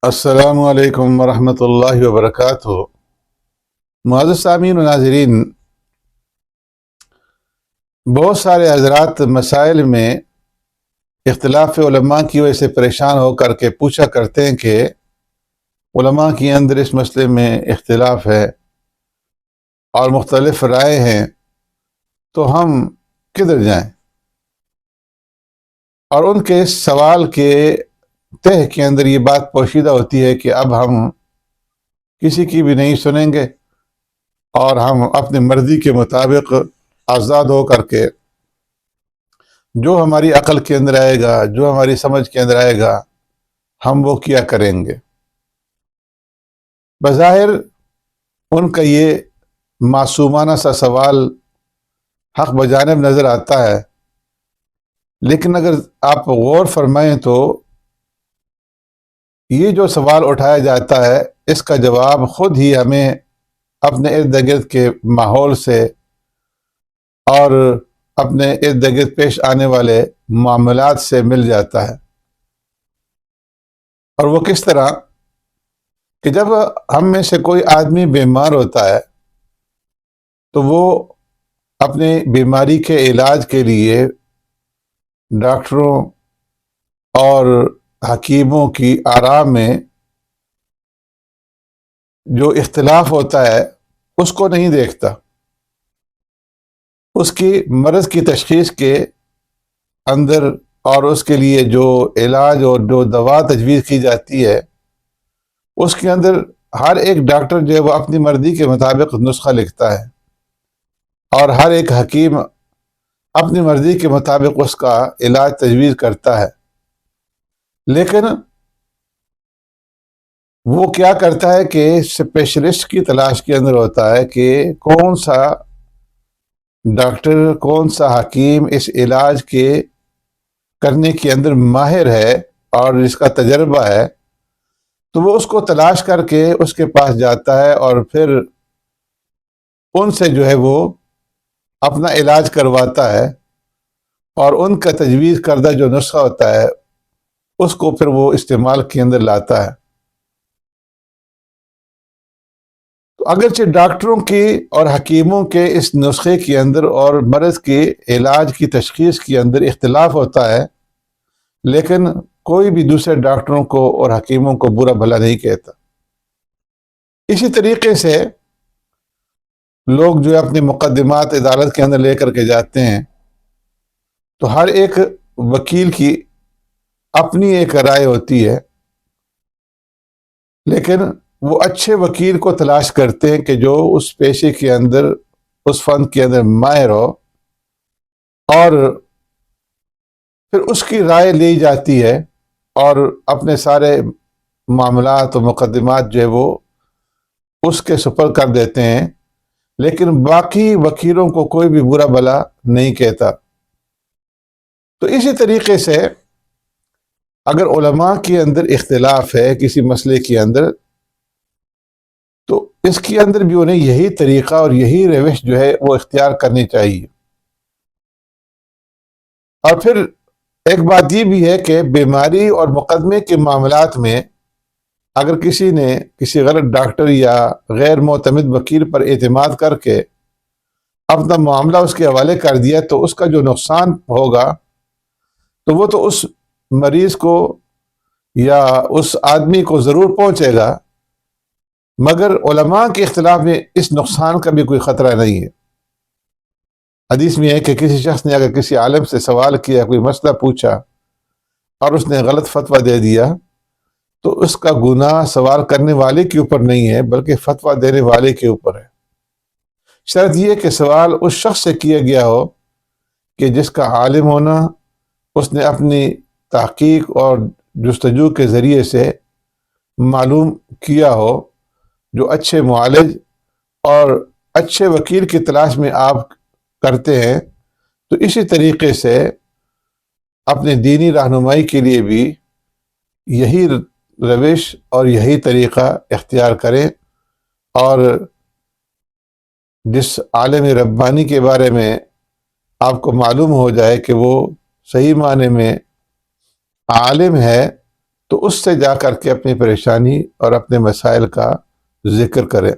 السلام علیکم ورحمۃ اللہ وبرکاتہ۔ معزز سامعین و ناظرین، بہت سارے حضرات مسائل میں اختلاف علماء کی وجہ سے پریشان ہو کر کے پوچھا کرتے ہیں کہ علماء کے اندر اس مسئلے میں اختلاف ہے اور مختلف رائے ہیں، تو ہم کدھر جائیں؟ اور ان کے اس سوال کے تہ کے اندر یہ بات پوشیدہ ہوتی ہے کہ اب ہم کسی کی بھی نہیں سنیں گے اور ہم اپنی مرضی کے مطابق آزاد ہو کر کے جو ہماری عقل کے اندر آئے گا، جو ہماری سمجھ کے اندر آئے گا، ہم وہ کیا کریں گے۔ بظاہر ان کا یہ معصومانہ سا سوال حق بجانب نظر آتا ہے، لیکن اگر آپ غور فرمائیں تو یہ جو سوال اٹھایا جاتا ہے، اس کا جواب خود ہی ہمیں اپنے ارد گرد کے ماحول سے اور اپنے ارد گرد پیش آنے والے معاملات سے مل جاتا ہے۔ اور وہ کس طرح کہ جب ہم میں سے کوئی آدمی بیمار ہوتا ہے تو وہ اپنے بیماری کے علاج کے لیے ڈاکٹروں اور حکیموں کی آراء میں جو اختلاف ہوتا ہے اس کو نہیں دیکھتا، اس کی مرض کی تشخیص کے اندر اور اس کے لیے جو علاج اور جو دوا تجویز کی جاتی ہے اس کے اندر ہر ایک ڈاکٹر جو ہے وہ اپنی مرضی کے مطابق نسخہ لکھتا ہے اور ہر ایک حکیم اپنی مرضی کے مطابق اس کا علاج تجویز کرتا ہے۔ لیکن وہ کیا کرتا ہے کہ اسپیشلسٹ کی تلاش کے اندر ہوتا ہے کہ کون سا ڈاکٹر، کون سا حکیم اس علاج کے کرنے کے اندر ماہر ہے اور جس کا تجربہ ہے، تو وہ اس کو تلاش کر کے اس کے پاس جاتا ہے اور پھر ان سے جو ہے وہ اپنا علاج کرواتا ہے اور ان کا تجویز کردہ جو نسخہ ہوتا ہے اس کو پھر وہ استعمال کے اندر لاتا ہے۔ تو اگرچہ ڈاکٹروں کی اور حکیموں کے اس نسخے کے اندر اور مرض کے علاج کی تشخیص کے اندر اختلاف ہوتا ہے، لیکن کوئی بھی دوسرے ڈاکٹروں کو اور حکیموں کو برا بھلا نہیں کہتا۔ اسی طریقے سے لوگ جو اپنی مقدمات عدالت کے اندر لے کر کے جاتے ہیں تو ہر ایک وکیل کی اپنی ایک رائے ہوتی ہے، لیکن وہ اچھے وکیل کو تلاش کرتے ہیں کہ جو اس پیشے کے اندر، اس فن کے اندر ماہر ہو، اور پھر اس کی رائے لی جاتی ہے اور اپنے سارے معاملات و مقدمات جو ہے وہ اس کے سپرد کر دیتے ہیں، لیکن باقی وکیلوں کو کوئی بھی برا بھلا نہیں کہتا۔ تو اسی طریقے سے اگر علماء کے اندر اختلاف ہے کسی مسئلے کے اندر، تو اس کے اندر بھی انہیں یہی طریقہ اور یہی روش جو ہے وہ اختیار کرنی چاہیے۔ اور پھر ایک بات یہ بھی ہے کہ بیماری اور مقدمے کے معاملات میں اگر کسی نے کسی غلط ڈاکٹر یا غیر معتمد وکیل پر اعتماد کر کے اپنا معاملہ اس کے حوالے کر دیا تو اس کا جو نقصان ہوگا تو وہ تو اس مریض کو یا اس آدمی کو ضرور پہنچے گا، مگر علماء کے اختلاف میں اس نقصان کا بھی کوئی خطرہ نہیں ہے۔ حدیث میں ہے کہ کسی شخص نے اگر کسی عالم سے سوال کیا، کوئی مسئلہ پوچھا اور اس نے غلط فتویٰ دے دیا تو اس کا گناہ سوال کرنے والے کے اوپر نہیں ہے بلکہ فتویٰ دینے والے کے اوپر ہے، شرط یہ کہ سوال اس شخص سے کیا گیا ہو کہ جس کا عالم ہونا اس نے اپنی تحقیق اور جستجو کے ذریعے سے معلوم کیا ہو، جو اچھے معالج اور اچھے وکیل کی تلاش میں آپ کرتے ہیں۔ تو اسی طریقے سے اپنے دینی رہنمائی کے لیے بھی یہی روش اور یہی طریقہ اختیار کریں، اور جس عالم ربانی کے بارے میں آپ کو معلوم ہو جائے کہ وہ صحیح معنی میں عالم ہے تو اس سے جا کر کے اپنی پریشانی اور اپنے مسائل کا ذکر کریں۔